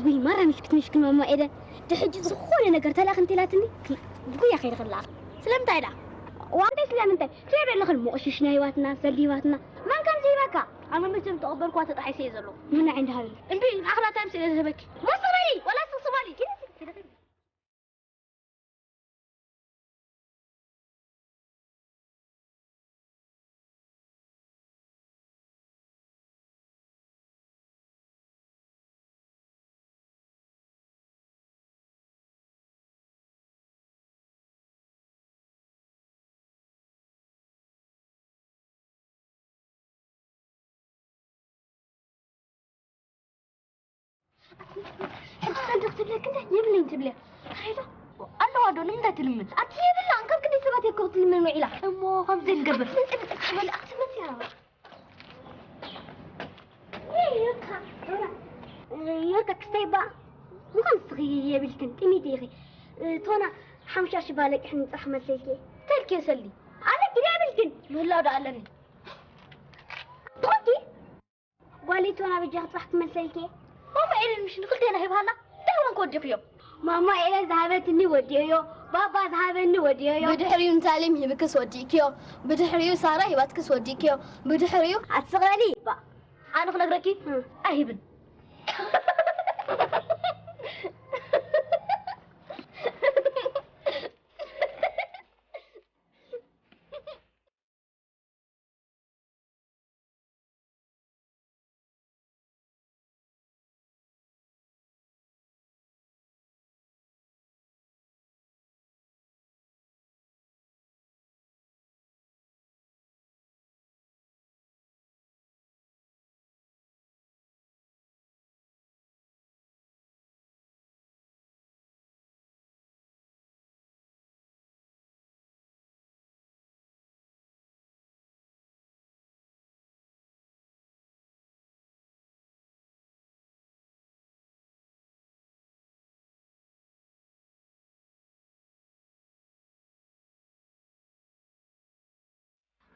وي مرة مشكل ماما إيه تحجز زخونة نقر تلاخ انت لا تني بقول يا خير خلاص سلمت هيدا وانت سلام انت تعرف لك المؤشش نايواتنا سليواتنا ما كان زي بكا انا مثل تقبل كوات تحي سيزلو من عند هاي امبي اخرى تمسي لذهبك ما صبري ولا تصبالي كده صدق تبلي كنت يبلي تبلي خيلا انا وادو نمدا تلمن اتي يبلا انكم كنت سبات يكوت تلمن معيلا امو خمس نقبل ولا اختمت يا يركك سيبا مو كان صغير يا بلكن تميتي اخي تونا حمشاش بالك احنا نصح مسيكي تلك يا سلي انا كده بلكن ولا دعلني توكي قالي تونا بجي اصحك مسيكي ماما إلى مش قلت أنا هبها لنا تهون كودي فيو ماما إلى ذهبتني وديو بابا ذهبني وديو بدحريو تعليم هبكس وديكيو بدحريو سارة هباتكس وديكيو بدحريو أتصغري با أنا خلق ركي أهبن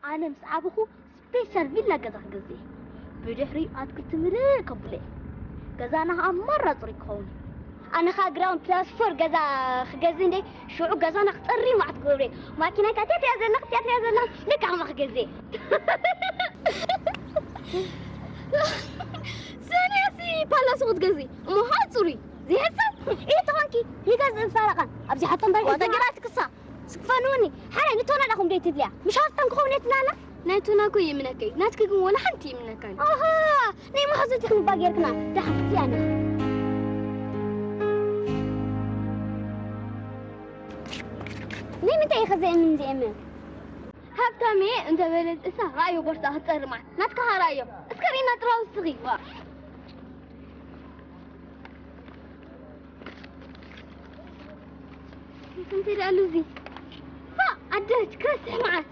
أنا مسعبخو سبيشال فيلا قدر قزي بدحري أتكلت مريك قبلي قزانا مرة طريق هون أنا خا جراوند ترانسفور قزا خجزيني شو قزانا اختري ما تقولي ماكينة كاتيت يا زلنا لك عم خجزي سانياسي بالا صوت قزي مو هاتوري زي هسه إيه تهانكي يقزن فرقا أبزي حتى نبغي وتجرات قصة سكفانوني حنا نتونا لكم ديت بلا مش هاستن كم نتلانا ناتونا كوي منكي ناتكي ولا حنتي منكي اها ني ما حزتك باقيركنا دحفتي انا ني متى يخزي من زيمه هبتامي انت بلد اسا رايو برتا هتصير معك ناتكا رايو اسكرينا تراو صغيره كنت لالو زي عدت كرسح معك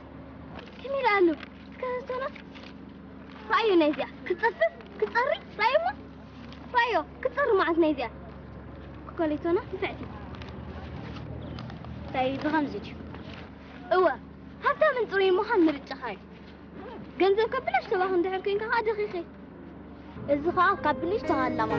كمي لالو كرسونا رايو نيزيا كتصفف كتصري رايو كتصر معك نيزيا كوليتونا نفعتي تاي بغمزج اوا هفتا من طري مخان مرجع هاي ገንዘብ ከብለሽ ተባህ እንደህርኩኝ ከሃ ደኺኺ እዚ ኸዓ ካብልሽ ተሃላማ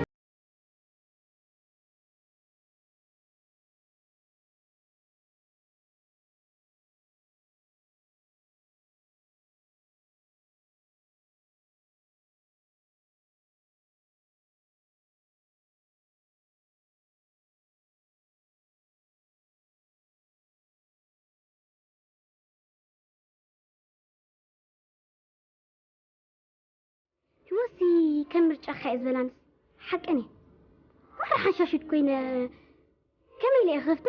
شوسي كم مرجع خايز بلانس حقني ما راح نشاشد كوين كم اللي أخذت